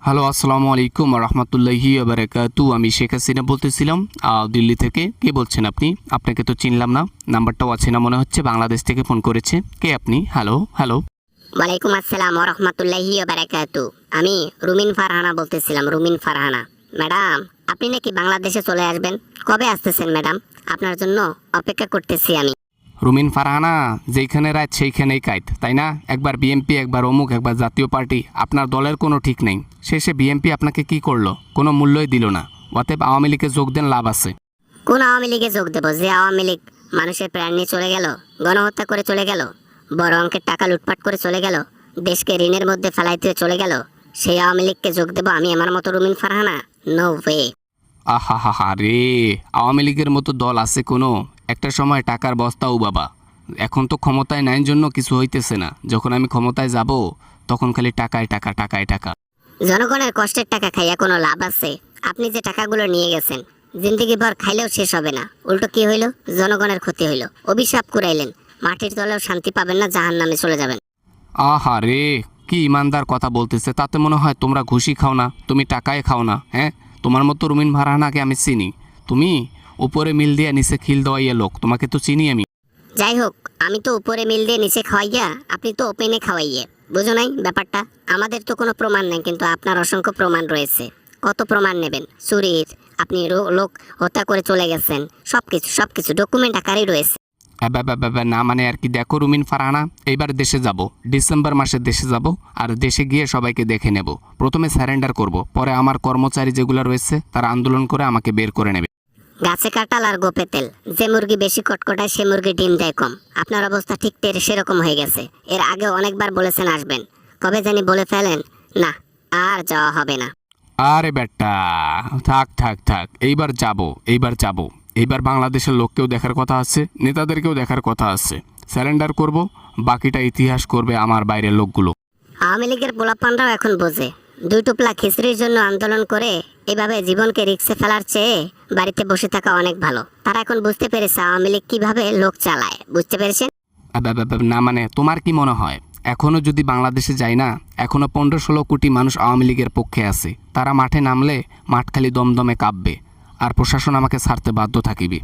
Hello, আসসালামু আলাইকুম রহমতুল্লাহি বারাকাতু। আমি শেখ হাসিনা বলতেছিলাম দিল্লি থেকে। কে বলছেন আপনি? আপনাকে তো চিনলাম না, নাম্বারটাও আছে না মনে হচ্ছে। বাংলাদেশ থেকে ফোন করেছে কে আপনি? Hello hello. ওয়ালাইকুম আসসালাম ওয়া রাহমাতুল্লাহি ওয়া বারাকাতু। আমি রুমিন ফারহানা বলতেছিলাম, রুমিন ফারহানা। ম্যাডাম, আপনি নাকি বাংলাদেশে চলে আসবেন? কবে আসতেছেন ম্যাডাম? আপনার জন্য অপেক্ষা করতেছি আমি। রুমিন ফারহানা, যেইখানে রাত সেইখানেই কাইত, তাই না? একবার বিএমপি, একবার অমুক, একবার জাতীয় পার্টি। আপনার দলের কোনো ঠিক নেই। শেষে বিএমপি আপনাকে কি করলো? কোনো মূল্যই দিল না। অতএব আওয়ামী লীগে যোগ দেন, লাভ আছে। কোন আওয়ামী লীগে যোগ দেব? যে আওয়ামী লীগ মানুষের প্রাণ নিয়ে চলে গেল, গণহত্যা করে চলে গেল, বড় অঙ্কের টাকা লুটপাট করে চলে গেল, দেশকে ঋণের মধ্যে ফেলাইতে চলে গেল, সেই আওয়ামী লীগকে যোগ দেব আমি আমার মতো রুমিন ফারহানা? No way. আহা হা হা রে, আওয়ামী লীগের মতো দল আছে কোনো? একটা সময় টাকার বস্তাও বাবা। এখন তো ক্ষমতায় নাই জন্য কিছু হইতেছে না। যখন আমি ক্ষমতায় যাব তখন খালি টাকায় টাকা, টাকায় টাকা। জনগণের কষ্টের টাকা খাইয়া কোনো লাভ আছে? আপনি যে টাকাগুলো নিয়ে গেছেন, জিন্দগি ভর খাইলেও শেষ হবে না। উল্টো কি হইল? জনগণের ক্ষতি হইল। অভিশাপ কুড়াইলেন। মাটির তলেও শান্তি পাবেন না, জাহান্নামে চলে যাবেন। আহা রে, কি ইমানদার কথা বলতেছে। তাতে মনে হয় তোমরা ঘুষি খাও না, তুমি টাকায় খাও না। হ্যাঁ, তোমার মতো রুমিন ফারহানাকে আমি চিনি। তুমি উপরে মিল দিয়ে নিচে খিল দেওয়াইয়া লোক, তোমাকে তো চিনি আমি। যাই হোক, আমি তো উপরে মিল দিয়ে নিচে খাওয়াইয়া, আপনি তো ওপেনে খাওয়াইয়ে। বুঝো নাই ব্যাপারটা? আমাদের তো কোনো প্রমাণ নেই, কিন্তু আপনার অসংখ্য প্রমাণ রয়েছে। কত প্রমাণ নেবেন? চুরির, আপনি লোক হত্যা করে চলে গেছেন, সবকিছু ডকুমেন্ট আকারেই রয়েছে। না মানে আর কি। দেখো রুমিন ফারহানা, এইবার দেশে যাব, ডিসেম্বর মাসে দেশে যাব। আর দেশে গিয়ে সবাইকে দেখে নেব। প্রথমে স্যারেন্ডার করব, পরে আমার কর্মচারী যেগুলো রয়েছে তারা আন্দোলন করে আমাকে বের করে নেবে। গাছে কাঁঠাল আর গোপে তেল। যে মুরগি বেশি কটকটায় সে মুরগি ডিম দেয় কম। আপনার অবস্থা ঠিক সেরকম হয়ে গেছে। এর আগে অনেকবার বলেছেন আসবেন, কবে জানি বলে ফেলেন। না, আর যাওয়া হবে না। আরে বেটা, থাক থাক থাক, এইবার যাব, এইবার বাংলাদেশের লোককেও দেখার কথা আছে, নেতাদেরকেও দেখার কথা আছে। স্যারেন্ডার করব, বাকিটা ইতিহাস করবে আমার বাইরের লোকগুলো। আওয়ামী লীগের পোলাপানরাও এখন বোঝে, দুই টুপলা খিচড়ির জন্য আন্দোলন করে এভাবে জীবনকে রিস্কে ফেলার চেয়ে বাড়িতে বসে থাকা অনেক ভালো। তারা এখন বুঝতে পেরেছে আওয়ামী লীগ কিভাবে লোক চালায়। বুঝতে পেরেছেন? না মানে তোমার কি মনে হয় এখনও যদি বাংলাদেশে যাই না, এখনও 15-16 কোটি মানুষ আওয়ামী লীগের পক্ষে আছে। তারা মাঠে নামলে মাঠ খালি দমদমে কাঁপবে, আর প্রশাসন আমাকে ছাড়তে বাধ্য থাকিবে।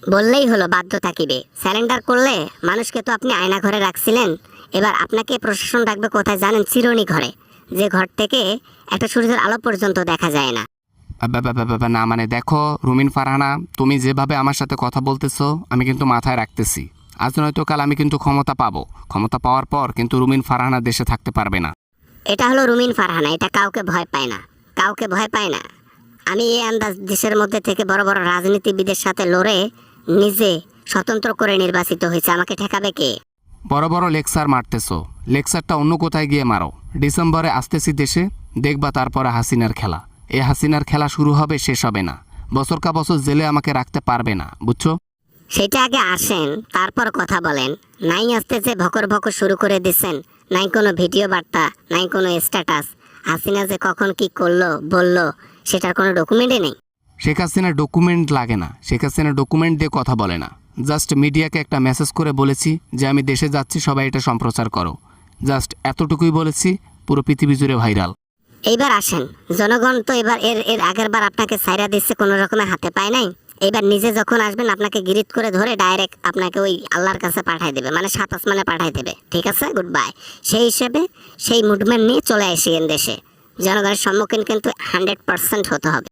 বললেই হলো বাধ্য থাকিবে। স্যারেন্ডার করলে মানুষকে তো আপনি আয়না ঘরে রাখছিলেন, এবার আপনাকে প্রশাসন রাখবে কোথায় জানেন? চিরুনি ঘরে, যে ঘর থেকে একটা সূর্যের আলো পর্যন্ত দেখা যায় না। না মানে দেখো রুমিন ফারহানা, তুমি যেভাবে আমার সাথে কথা বলতেছো আমি কিন্তু মাথায় রাখতেছি। আজ নয়তো কাল আমি কিন্তু ক্ষমতা পাবো। ক্ষমতা পাওয়ার পর কিন্তু রুমিন ফারহানা দেশে থাকতে পারবে না। এটা হলো রুমিন ফারহানা, এটা কাউকে ভয় পায় না, কাউকে ভয় পায় না। আমি এই আন্দাজ দেশের মধ্যে থেকে বড় বড় রাজনীতিবিদের সাথে লড়ে নিজে স্বতন্ত্র করে নির্বাচিত হয়েছে। আমাকে ঠেকাবে কে? বড় বড় লেকচার মারতেছো, লেকচারটা অন্য কোথায় গিয়ে মারো। ডিসেম্বরে আসতেছি দেশে, দেখবা তারপরে হাসিনার খেলা। এই হাসিনার খেলা শুরু হবে, শেষ হবে না। বছর কা বছর জেলে আমাকে রাখতে পারবে না, বুঝছো? সেটা আগে আসেন, তারপর কথা বলেন। নাই আসতে যে ভকর ভকর শুরু করে দিচ্ছেন, নাই কোনো ভিডিও বার্তা, নাই কোনো স্ট্যাটাস। হাসিনা যে কখন কি করলো বললো সেটার কোনো ডকুমেন্টই নেই। শেখ হাসিনার ডকুমেন্ট লাগে না, শেখ হাসিনা ডকুমেন্ট দিয়ে কথা বলে না। জাস্ট মিডিয়াকে একটা মেসেজ করে বলেছি যে আমি দেশে যাচ্ছি, সবাই এটা সম্প্রচার করো। জাস্ট এতটুকুই বলেছি, পুরো পৃথিবী জুড়ে ভাইরাল। এইবার আসেন, জনগণ তো এবার এর আগের বার আপনাকে সাইরা দিচ্ছে, কোনো রকমের হাতে পায় নাই। এইবার নিজে যখন আসবেন আপনাকে গিরিট করে ধরে ডাইরেক্ট আপনাকে ওই আল্লাহর কাছে পাঠাই দেবে, মানে 7 আসমানে পাঠাই দেবে। ঠিক আছে, গুড বাই। সেই হিসেবে সেই মুভমেন্ট নিয়ে চলে আসেন দেশে। জনগণের সম্মুখীন কিন্তু 100% হতে হবে।